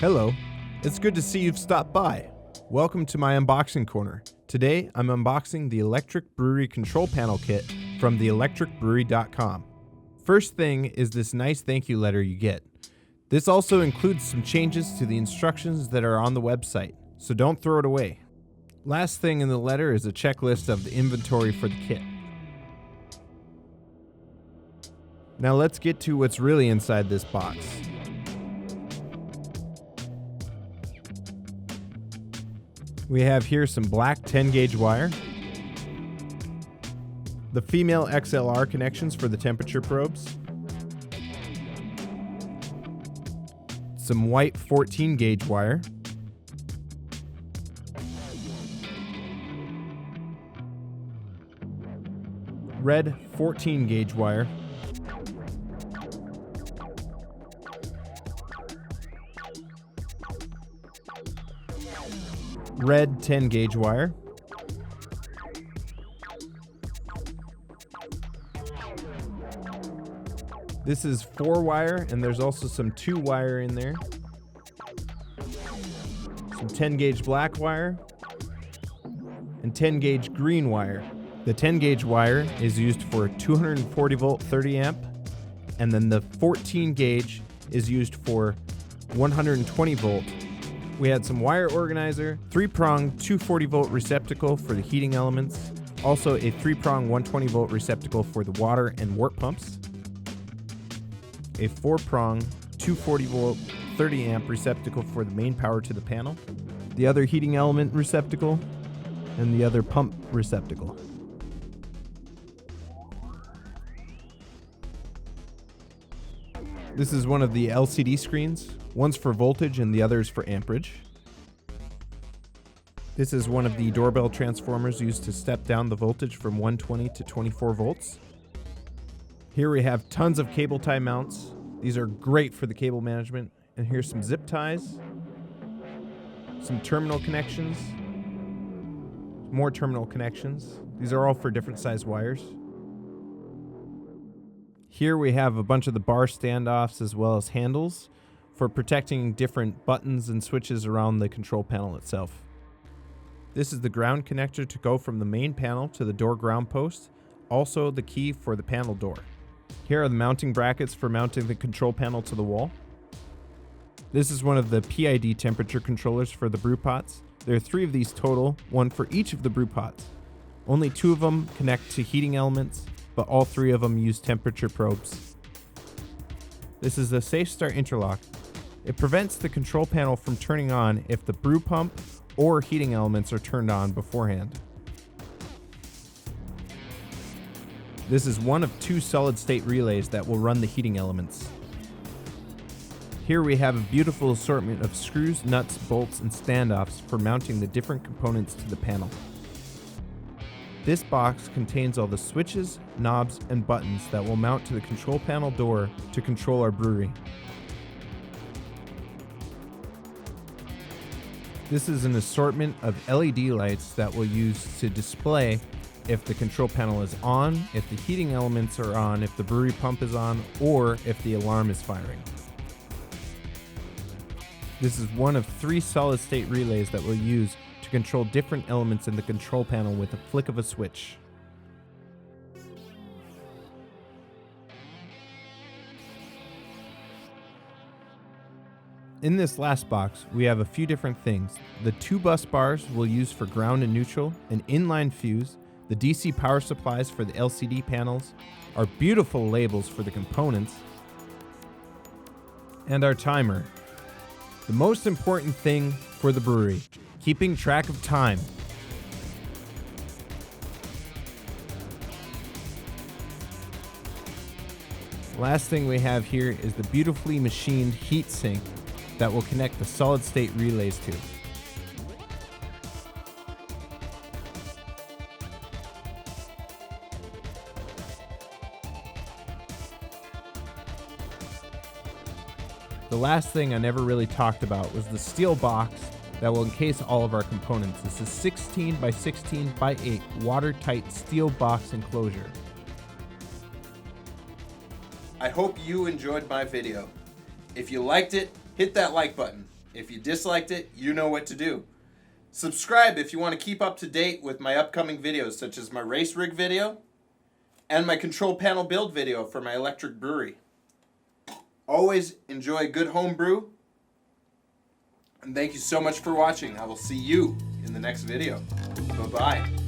Hello, it's good to see you've stopped by. Welcome to my unboxing corner. Today I'm unboxing the Electric Brewery Control Panel Kit from theelectricbrewery.com. First thing is this nice thank you letter you get. This also includes some changes to the instructions that are on the website, so don't throw it away. Last thing in the letter is a checklist of the inventory for the kit. Now let's get to what's really inside this box. We have here some black 10 gauge wire, the female XLR connections for the temperature probes, some white 14 gauge wire, red 14 gauge wire, red 10 gauge wire, this is 4 wire and there's also some 2 wire in there, some 10 gauge black wire, and 10 gauge green wire. The 10 gauge wire is used for 240 volt 30 amp, and then the 14 gauge is used for 120 volt. We had some wire organizer, 3-prong 240 volt receptacle for the heating elements, also a 3-prong 120 volt receptacle for the water and wort pumps, a 4-prong 240 volt 30 amp receptacle for the main power to the panel, the other heating element receptacle, and the other pump receptacle. This is one of the LCD screens. One's for voltage and the other's for amperage. This is one of the doorbell transformers used to step down the voltage from 120 to 24 volts. Here we have tons of cable tie mounts. These are great for the cable management. And here's some zip ties, some terminal connections, more terminal connections. These are all for different size wires. Here we have a bunch of the bar standoffs as well as handles for protecting different buttons and switches around the control panel itself. This is the ground connector to go from the main panel to the door ground post, also the key for the panel door. Here are the mounting brackets for mounting the control panel to the wall. This is one of the PID temperature controllers for the brew pots. There are 3 of these total, one for each of the brew pots. Only 2 of them connect to heating elements, but all 3 of them use temperature probes. This is a safe start interlock. It prevents the control panel from turning on if the brew pump or heating elements are turned on beforehand. This is one of 2 solid state relays that will run the heating elements. Here we have a beautiful assortment of screws, nuts, bolts, and standoffs for mounting the different components to the panel. This box contains all the switches, knobs, and buttons that will mount to the control panel door to control our brewery. This is an assortment of LED lights that we'll use to display if the control panel is on, if the heating elements are on, if the brewery pump is on, or if the alarm is firing. This is one of 3 solid state relays that we'll use to control different elements in the control panel with a flick of a switch. In this last box, we have a few different things. The 2 bus bars we'll use for ground and neutral, an inline fuse, the DC power supplies for the LCD panels, our beautiful labels for the components, and our timer. The most important thing for the brewery, keeping track of time. Last thing we have here is the beautifully machined heat sink that will connect the solid state relays to. The last thing I never really talked about was the steel box that will encase all of our components. This is 16 by 16 by 8 watertight steel box enclosure. I hope you enjoyed my video. If you liked it, hit that like button. If you disliked it, you know what to do. Subscribe if you want to keep up to date with my upcoming videos, such as my race rig video and my control panel build video for my electric brewery. Always enjoy good home brew. And thank you so much for watching. I will see you in the next video. Bye-bye.